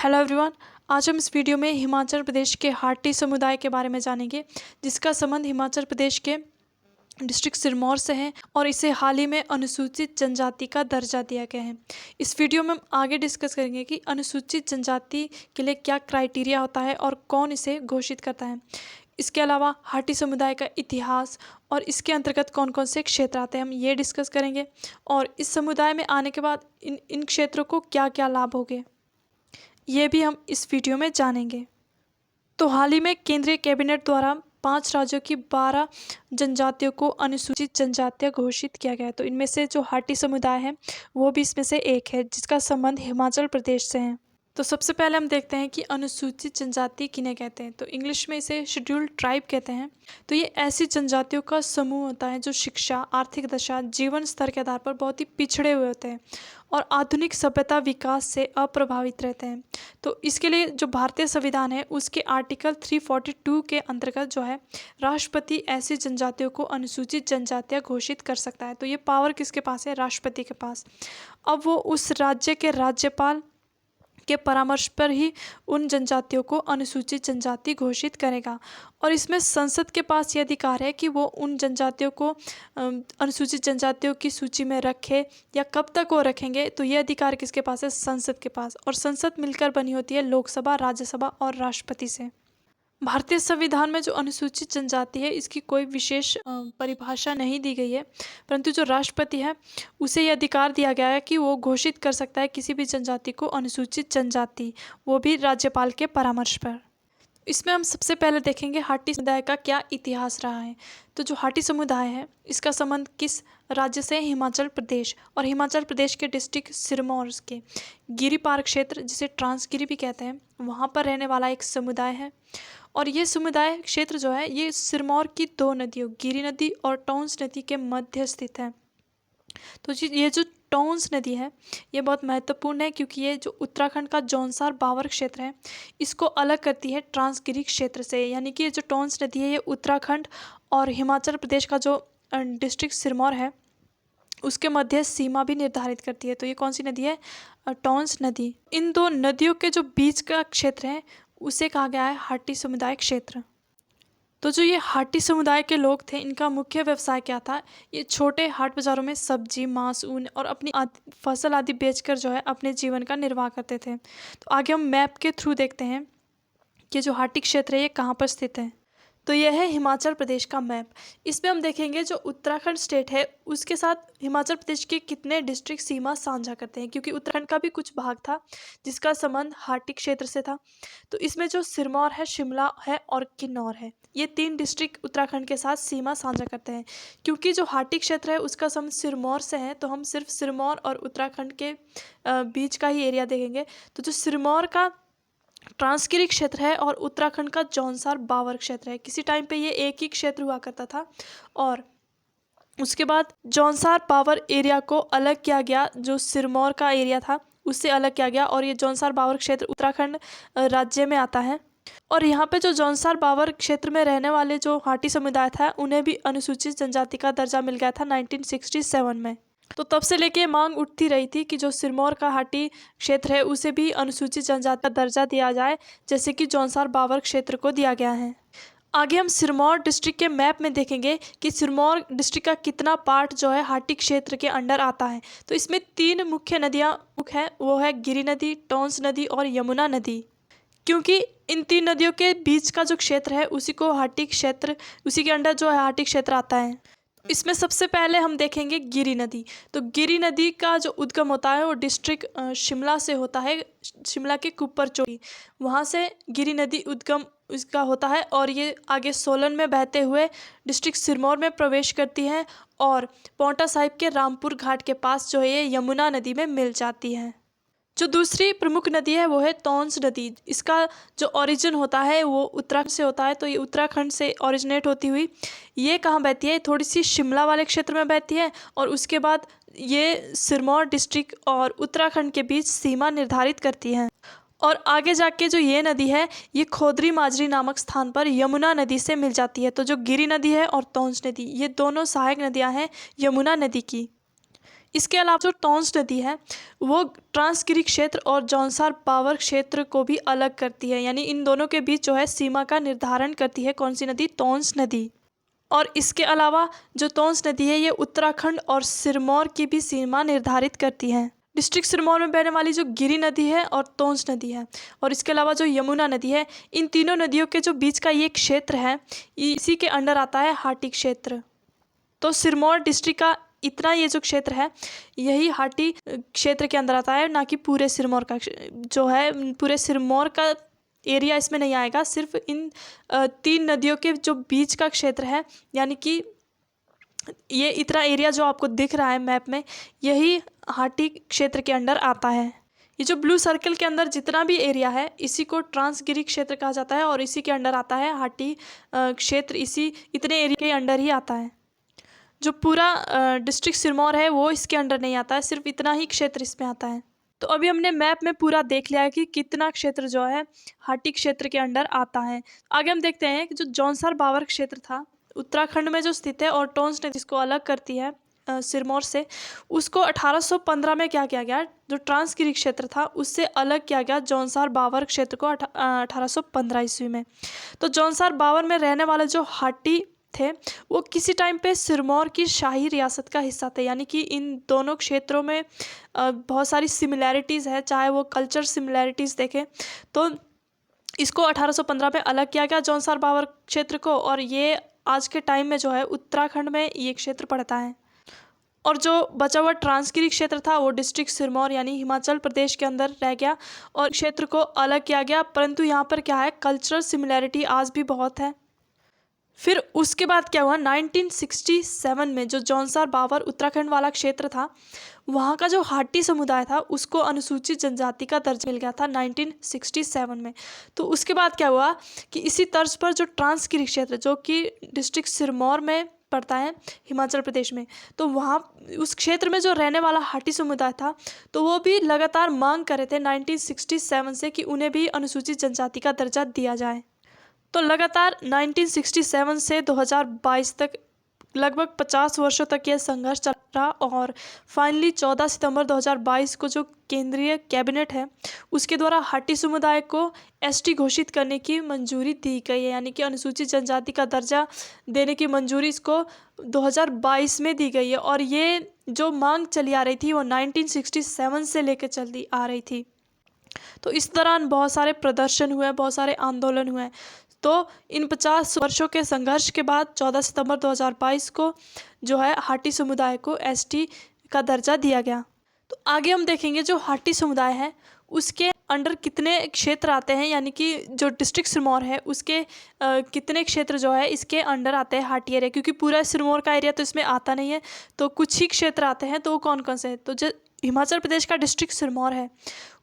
Hello everyone. आज हम इस वीडियो में हिमाचल प्रदेश के हाटी समुदाय के बारे में जानेंगे, जिसका संबंध हिमाचल प्रदेश के डिस्ट्रिक्ट सिरमौर से है और इसे हाल ही में अनुसूचित जनजाति का दर्जा दिया गया है। इस वीडियो में हम आगे डिस्कस करेंगे कि अनुसूचित जनजाति के लिए क्या क्राइटेरिया होता है और कौन इसे घोषित करता है। इसके अलावा हाटी समुदाय का इतिहास और इसके अंतर्गत कौन कौन से क्षेत्र आते हैं, हम ये डिस्कस करेंगे। और इस समुदाय में आने के बाद इन क्षेत्रों को क्या क्या लाभ होंगे, ये भी हम इस वीडियो में जानेंगे। तो हाल ही में केंद्रीय कैबिनेट द्वारा 5 राज्यों की 12 जनजातियों को अनुसूचित जनजातियां घोषित किया गया है। तो इनमें से जो हाटी समुदाय है वो भी इसमें से एक है, जिसका संबंध हिमाचल प्रदेश से है। तो सबसे पहले हम देखते हैं कि अनुसूचित जनजाति किन्हें कहते हैं। तो इंग्लिश में इसे शेड्यूल्ड ट्राइब कहते हैं। तो ये ऐसी जनजातियों का समूह होता है जो शिक्षा, आर्थिक दशा, जीवन स्तर के आधार पर बहुत ही पिछड़े हुए होते हैं और आधुनिक सभ्यता विकास से अप्रभावित रहते हैं। तो इसके लिए जो भारतीय संविधान है उसके आर्टिकल 342 के अंतर्गत जो है राष्ट्रपति ऐसी जनजातियों को अनुसूचित जनजातियां घोषित कर सकता है। तो ये पावर किसके पास है? राष्ट्रपति के पास। अब वो उस राज्य के राज्यपाल के परामर्श पर ही उन जनजातियों को अनुसूचित जनजाति घोषित करेगा। और इसमें संसद के पास ये अधिकार है कि वो उन जनजातियों को अनुसूचित जनजातियों की सूची में रखे या कब तक वो रखेंगे, तो ये अधिकार किसके पास है? संसद के पास। और संसद मिलकर बनी होती है लोकसभा, राज्यसभा और राष्ट्रपति से। भारतीय संविधान में जो अनुसूचित जनजाति है इसकी कोई विशेष परिभाषा नहीं दी गई है, परंतु जो राष्ट्रपति है उसे ये अधिकार दिया गया है कि वो घोषित कर सकता है किसी भी जनजाति को अनुसूचित जनजाति, वो भी राज्यपाल के परामर्श पर। इसमें हम सबसे पहले देखेंगे हाटी समुदाय का क्या इतिहास रहा है। तो जो हाटी समुदाय है इसका संबंध किस राज्य से है? हिमाचल प्रदेश। और हिमाचल प्रदेश के डिस्ट्रिक्ट सिरमौर के गिरिपार क्षेत्र, जिसे ट्रांसगिरी भी कहते हैं, वहाँ पर रहने वाला एक समुदाय है। और ये समुदाय क्षेत्र जो है ये सिरमौर की 2 नदियों गिरी नदी और टॉन्स नदी के मध्य स्थित है। तो ये जो टॉन्स नदी है ये बहुत महत्वपूर्ण है, क्योंकि ये जो उत्तराखंड का जौनसार बावर क्षेत्र है इसको अलग करती है ट्रांसगिरी क्षेत्र से। यानी कि ये जो टॉन्स नदी है ये उत्तराखंड और हिमाचल प्रदेश का जो डिस्ट्रिक्ट सिरमौर है उसके मध्य सीमा भी निर्धारित करती है। तो ये कौन सी नदी है? टॉन्स नदी। इन 2 नदियों के जो बीच का क्षेत्र है उसे कहा गया है हाटी समुदाय क्षेत्र। तो जो ये हाटी समुदाय के लोग थे इनका मुख्य व्यवसाय क्या था? ये छोटे हाट बाज़ारों में सब्जी, मांस, ऊन और अपनी फसल आदि बेचकर जो है अपने जीवन का निर्वाह करते थे। तो आगे हम मैप के थ्रू देखते हैं कि जो हाटी क्षेत्र है ये कहाँ पर स्थित है। तो यह है हिमाचल प्रदेश का मैप। इसमें हम देखेंगे जो उत्तराखंड स्टेट है उसके साथ हिमाचल प्रदेश के कितने डिस्ट्रिक्ट सीमा साझा करते हैं, क्योंकि उत्तराखंड का भी कुछ भाग था जिसका संबंध हाटी क्षेत्र से था। तो इसमें जो सिरमौर है, शिमला है और किन्नौर है, ये 3 डिस्ट्रिक्ट उत्तराखंड के साथ सीमा साझा करते हैं। क्योंकि जो हाटी क्षेत्र है उसका संबंध सिरमौर से है, तो हम सिर्फ सिरमौर और उत्तराखंड के बीच का ही एरिया देखेंगे। तो जो सिरमौर का ट्रांसगिरी क्षेत्र है और उत्तराखंड का जौनसार बावर क्षेत्र है, किसी टाइम पे ये एक ही क्षेत्र हुआ करता था और उसके बाद जौनसार बावर एरिया को अलग किया गया, जो सिरमौर का एरिया था उससे अलग किया गया। और ये जौनसार बावर क्षेत्र उत्तराखंड राज्य में आता है। और यहाँ पे जो जौनसार बावर क्षेत्र में रहने वाले जो हाटी समुदाय था उन्हें भी अनुसूचित जनजाति का दर्जा मिल गया था 1967 में। तो तब से लेके मांग उठती रही थी कि जो सिरमौर का हाटी क्षेत्र है उसे भी अनुसूचित जनजाति का दर्जा दिया जाए, जैसे कि जौनसार बावर क्षेत्र को दिया गया है। आगे हम सिरमौर डिस्ट्रिक्ट के मैप में देखेंगे कि सिरमौर डिस्ट्रिक्ट का कितना पार्ट जो है हाटी क्षेत्र के अंडर आता है। तो इसमें 3 मुख्य नदियाँ हैं, वो है गिरी नदी, टॉन्स नदी और यमुना नदी। क्योंकि इन 3 नदियों के बीच का जो क्षेत्र है उसी को हाटी क्षेत्र, उसी के अंडर जो है हाटी क्षेत्र आता है। इसमें सबसे पहले हम देखेंगे गिरी नदी। तो गिरी नदी का जो उद्गम होता है वो डिस्ट्रिक्ट शिमला से होता है, शिमला के कुप्पर चोटी, वहाँ से गिरी नदी उद्गम इसका होता है और ये आगे सोलन में बहते हुए डिस्ट्रिक्ट सिरमौर में प्रवेश करती है और पांवटा साहिब के रामपुर घाट के पास जो है ये यमुना नदी में मिल जाती है। जो दूसरी प्रमुख नदी है वो है टॉन्स नदी। इसका जो ओरिजिन होता है वो उत्तराखंड से होता है। तो ये उत्तराखंड से ओरिजिनेट होती हुई ये कहाँ बहती है? थोड़ी सी शिमला वाले क्षेत्र में बहती है और उसके बाद ये सिरमौर डिस्ट्रिक्ट और उत्तराखंड के बीच सीमा निर्धारित करती है। और आगे जाके जो ये नदी है ये खोदरी माजरी नामक स्थान पर यमुना नदी से मिल जाती है। तो जो गिरी नदी है और टॉन्स नदी ये दोनों सहायक नदियाँ हैं यमुना नदी की। इसके अलावा जो टॉन्स नदी है वो ट्रांसगिरी क्षेत्र और जौनसार पावर क्षेत्र को भी अलग करती है, यानी इन दोनों के बीच जो है सीमा का निर्धारण करती है कौन सी नदी, टॉन्स नदी। और इसके अलावा जो टॉन्स नदी है ये उत्तराखंड और सिरमौर की भी सीमा निर्धारित करती है। डिस्ट्रिक्ट सिरमौर में बहने वाली जो गिरी नदी है और टॉन्स नदी है और इसके अलावा जो यमुना नदी है, इन तीनों नदियों के जो बीच का ये क्षेत्र है इसी के अंडर आता है हाटी क्षेत्र। तो सिरमौर डिस्ट्रिक्ट का इतना ये जो क्षेत्र है यही हाटी क्षेत्र के अंदर आता है, ना कि पूरे सिरमौर का जो है, पूरे सिरमौर का एरिया इसमें नहीं आएगा। सिर्फ इन 3 नदियों के जो बीच का क्षेत्र है, यानी कि ये इतना एरिया जो आपको दिख रहा है मैप में, यही हाटी क्षेत्र के अंडर आता है। ये जो ब्लू सर्कल के अंदर जितना भी एरिया है इसी को ट्रांसगिरी क्षेत्र कहा जाता है और इसी के अंडर आता है हाटी क्षेत्र, इसी इतने एरिया के अंडर ही आता है। जो पूरा डिस्ट्रिक्ट सिरमौर है वो इसके अंडर नहीं आता है, सिर्फ इतना ही क्षेत्र इसमें आता है। तो अभी हमने मैप में पूरा देख लिया है कि कितना क्षेत्र जो है हाटी क्षेत्र के अंडर आता है। आगे हम देखते हैं कि जो जौनसार बावर क्षेत्र था उत्तराखंड में जो स्थित है और टॉन्स ने जिसको अलग करती है सिरमौर से, उसको 1815 में क्या किया गया, जो ट्रांसगिरी क्षेत्र था उससे अलग किया गया जौनसार बावर क्षेत्र को 1815 ईस्वी में। तो जौनसार बावर में रहने वाले जो हाटी थे वो किसी टाइम पे सिरमौर की शाही रियासत का हिस्सा थे, यानी कि इन दोनों क्षेत्रों में बहुत सारी सिमिलैरिटीज़ है, चाहे वो कल्चर सिमिलैरिटीज़ देखें तो इसको 1815 में अलग किया गया जौनसार बावर क्षेत्र को, और ये आज के टाइम में जो है उत्तराखंड में ये क्षेत्र पड़ता है। और जो बचा हुआ ट्रांसगिरी क्षेत्र था वो डिस्ट्रिक्ट सिरमौर यानी हिमाचल प्रदेश के अंदर रह गया और क्षेत्र को अलग किया गया, परंतु यहाँ पर क्या है, कल्चरल सिमिलैरिटी आज भी बहुत है। फिर उसके बाद क्या हुआ, 1967 में जो जौनसार बावर उत्तराखंड वाला क्षेत्र था वहाँ का जो हाटी समुदाय था उसको अनुसूचित जनजाति का दर्जा मिल गया था 1967 में। तो उसके बाद क्या हुआ कि इसी तर्ज पर जो ट्रांसगिरी क्षेत्र जो कि डिस्ट्रिक्ट सिरमौर में पड़ता है हिमाचल प्रदेश में, तो वहाँ उस क्षेत्र में जो रहने वाला हाटी समुदाय था तो वो भी लगातार मांग कर रहे थे 1967 से कि उन्हें भी अनुसूचित जनजाति का दर्जा दिया जाए। तो लगातार 1967 से 2022 तक लगभग 50 वर्षों तक यह संघर्ष चल रहा और फाइनली 14 सितंबर 2022 को जो केंद्रीय कैबिनेट है उसके द्वारा हाटी समुदाय को एसटी घोषित करने की मंजूरी दी गई है, यानी कि अनुसूचित जनजाति का दर्जा देने की मंजूरी इसको 2022 में दी गई है। और ये जो मांग चली आ रही थी वो 1967 से लेकर चलती आ रही थी। तो इस दौरान बहुत सारे प्रदर्शन हुए, बहुत सारे आंदोलन हुए। तो इन 50 वर्षों के संघर्ष के बाद 14 सितंबर 2022 को जो है हाटी समुदाय को एसटी का दर्जा दिया गया। तो आगे हम देखेंगे जो हाटी समुदाय है उसके अंडर कितने क्षेत्र आते हैं, यानी कि जो डिस्ट्रिक्ट सिरमौर है उसके कितने क्षेत्र जो है इसके अंडर आते हैं हाटी एरिया, क्योंकि पूरा सिरमौर का एरिया तो इसमें आता नहीं है, तो कुछ ही क्षेत्र आते हैं। तो वो कौन कौन से हैं, तो जो हिमाचल प्रदेश का डिस्ट्रिक्ट सिरमौर है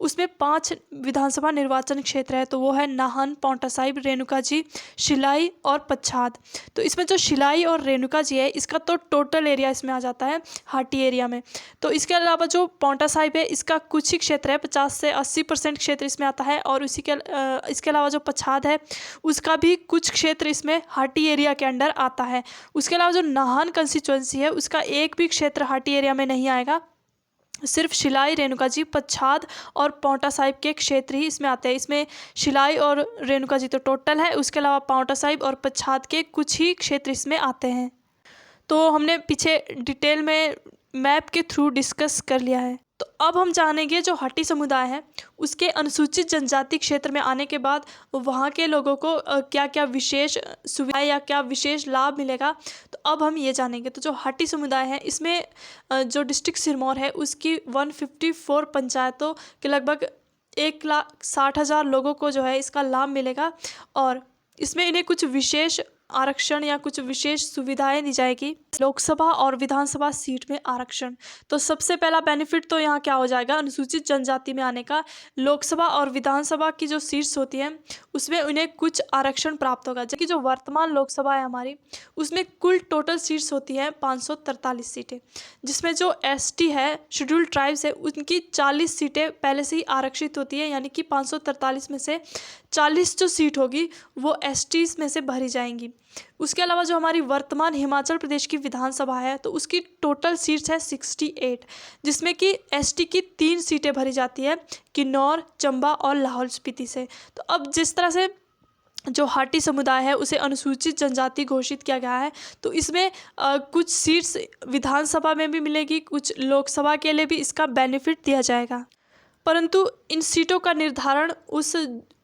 उसमें 5 विधानसभा निर्वाचन क्षेत्र है, तो वो है नाहन, पांवटा साहिब, रेणुका जी, शिलाई और पच्छाद। तो इसमें जो शिलाई और रेणुका जी है इसका तो टोटल एरिया इसमें आ जाता है हाटी एरिया में। तो इसके अलावा जो पांवटा साहिब है इसका कुछ ही क्षेत्र है, 50 से 80% क्षेत्र इसमें आता है, और इसके अलावा जो पच्छाद है उसका भी कुछ क्षेत्र इसमें हाटी एरिया के अंडर आता है। उसके अलावा जो नाहन कंस्टिट्यूएंसी है उसका एक भी क्षेत्र हाटी एरिया में नहीं आएगा, सिर्फ शिलाई, रेणुका जी, पच्छाद और पांवटा साहिब के क्षेत्र ही इसमें आते हैं। इसमें शिलाई और रेणुका जी तो टोटल है, उसके अलावा पांवटा साहिब और पच्छाद के कुछ ही क्षेत्र इसमें आते हैं। तो हमने पीछे डिटेल में मैप के थ्रू डिस्कस कर लिया है। तो अब हम जानेंगे जो हाटी समुदाय है उसके अनुसूचित जनजाति क्षेत्र में आने के बाद वहाँ के लोगों को क्या क्या विशेष सुविधाएं या क्या विशेष लाभ मिलेगा, तो अब हम ये जानेंगे। तो जो हाटी समुदाय है इसमें जो डिस्ट्रिक्ट सिरमौर है उसकी 154 पंचायतों के लगभग 1,60,000 लोगों को जो है इसका लाभ मिलेगा, और इसमें इन्हें कुछ विशेष आरक्षण या कुछ विशेष सुविधाएं दी जाएगी। लोकसभा और विधानसभा सीट में आरक्षण, तो सबसे पहला बेनिफिट तो यहाँ क्या हो जाएगा, अनुसूचित जनजाति में आने का लोकसभा और विधानसभा की जो सीट्स होती हैं उसमें उन्हें कुछ आरक्षण प्राप्त होगा। जबकि जो वर्तमान लोकसभा है हमारी उसमें कुल टोटल सीट्स होती हैं 543 सीटें, जिसमें जो एसटी है, शेड्यूल्ड ट्राइब्स है, उनकी 40 सीटें पहले से ही आरक्षित होती है, यानी कि 543 में से 40 जो सीट होगी वो एसटीज में से भरी जाएंगी। उसके अलावा जो हमारी वर्तमान हिमाचल प्रदेश की विधानसभा है तो उसकी टोटल सीट्स है 68, जिसमें कि एसटी की 3 सीटें भरी जाती है, किन्नौर, चंबा और लाहौल स्पीति से। तो अब जिस तरह से जो हाटी समुदाय है उसे अनुसूचित जनजाति घोषित किया गया है, तो इसमें कुछ सीट्स विधानसभा में भी मिलेगी, कुछ लोकसभा के लिए भी इसका बेनिफिट दिया जाएगा। परंतु इन सीटों का निर्धारण उस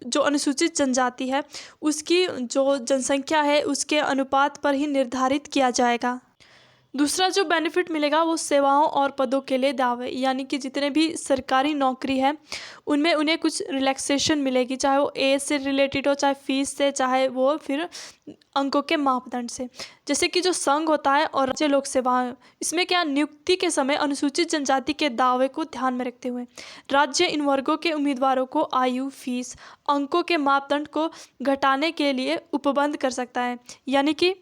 जो अनुसूचित जनजाति है उसकी जो जनसंख्या है उसके अनुपात पर ही निर्धारित किया जाएगा। दूसरा जो बेनिफिट मिलेगा वो सेवाओं और पदों के लिए दावे, यानी कि जितने भी सरकारी नौकरी है उनमें उन्हें कुछ रिलैक्सेशन मिलेगी, चाहे वो एज से रिलेटेड हो, चाहे फीस से, चाहे वो फिर अंकों के मापदंड से। जैसे कि जो संघ होता है और राज्य लोक सेवाएं, इसमें क्या नियुक्ति के समय अनुसूचित जनजाति के दावे को ध्यान में रखते हुए राज्य इन वर्गों के उम्मीदवारों को आयु, फीस, अंकों के मापदंड को घटाने के लिए उपबंध कर सकता है। यानी कि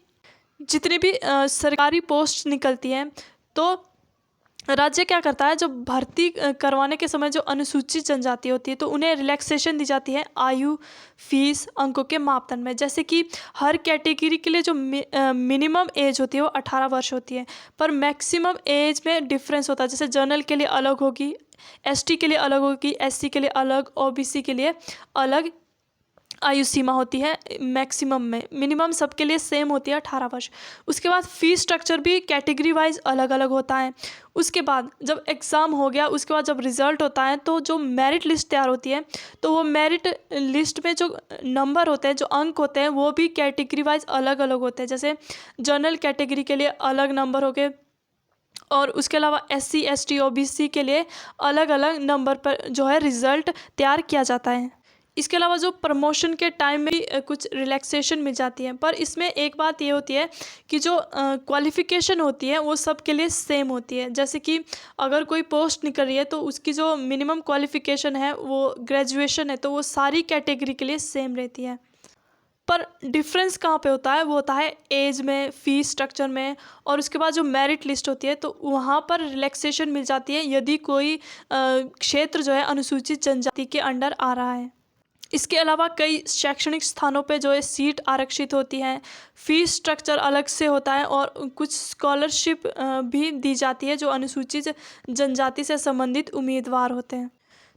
जितनी भी सरकारी पोस्ट निकलती हैं तो राज्य क्या करता है, जब भर्ती करवाने के समय जो अनुसूचित जनजाति होती है तो उन्हें रिलैक्सेशन दी जाती है आयु, फीस, अंकों के मापदंड में। जैसे कि हर कैटेगरी के लिए जो मिनिमम एज होती है वो 18 वर्ष होती है, पर मैक्सिमम एज में डिफरेंस होता है। जैसे जनरल के लिए अलग होगी, एसटी के लिए अलग होगी, एससी के लिए अलग, ओबीसी के लिए अलग आयु सीमा होती है मैक्सिमम में। मिनिमम सबके लिए सेम होती है 18 वर्ष। उसके बाद फीस स्ट्रक्चर भी कैटेगरी वाइज अलग अलग होता है। उसके बाद जब एग्ज़ाम हो गया, उसके बाद जब रिज़ल्ट होता है तो जो मेरिट लिस्ट तैयार होती है तो वो मेरिट लिस्ट में जो नंबर होते हैं, जो अंक होते हैं, वो भी कैटेगरी वाइज अलग अलग होते हैं। जैसे जनरल कैटेगरी के लिए अलग नंबर हो गए और उसके अलावा एससी, एसटी, ओबीसी के लिए अलग अलग नंबर पर जो है रिज़ल्ट तैयार किया जाता है। इसके अलावा जो प्रमोशन के टाइम में भी कुछ रिलैक्सेशन मिल जाती है, पर इसमें एक बात ये होती है कि जो क्वालिफ़िकेशन होती है वो सब के लिए सेम होती है। जैसे कि अगर कोई पोस्ट निकल रही है तो उसकी जो मिनिमम क्वालिफ़िकेशन है वो ग्रेजुएशन है, तो वो सारी कैटेगरी के लिए सेम रहती है। पर डिफरेंस कहाँ पे होता है, वो होता है एज में, फ़ीस स्ट्रक्चर में, और उसके बाद जो मेरिट लिस्ट होती है तो वहाँ पर रिलैक्सेशन मिल जाती है यदि कोई क्षेत्र जो है अनुसूचित जनजाति के अंडर आ रहा है। इसके अलावा कई शैक्षणिक स्थानों पे जो है सीट आरक्षित होती हैं, फीस स्ट्रक्चर अलग से होता है और कुछ स्कॉलरशिप भी दी जाती है जो अनुसूचित जनजाति से संबंधित उम्मीदवार होते हैं।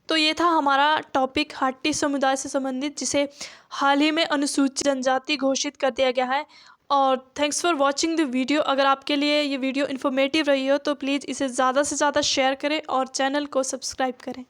तो ये था हमारा टॉपिक हाटी समुदाय से संबंधित, जिसे हाल ही में अनुसूचित जनजाति घोषित कर दिया गया है। और thanks for watching the video. अगर आपके लिए ये वीडियो इन्फॉर्मेटिव रही हो तो प्लीज़ इसे ज़्यादा से ज़्यादा शेयर करें और चैनल को सब्सक्राइब करें।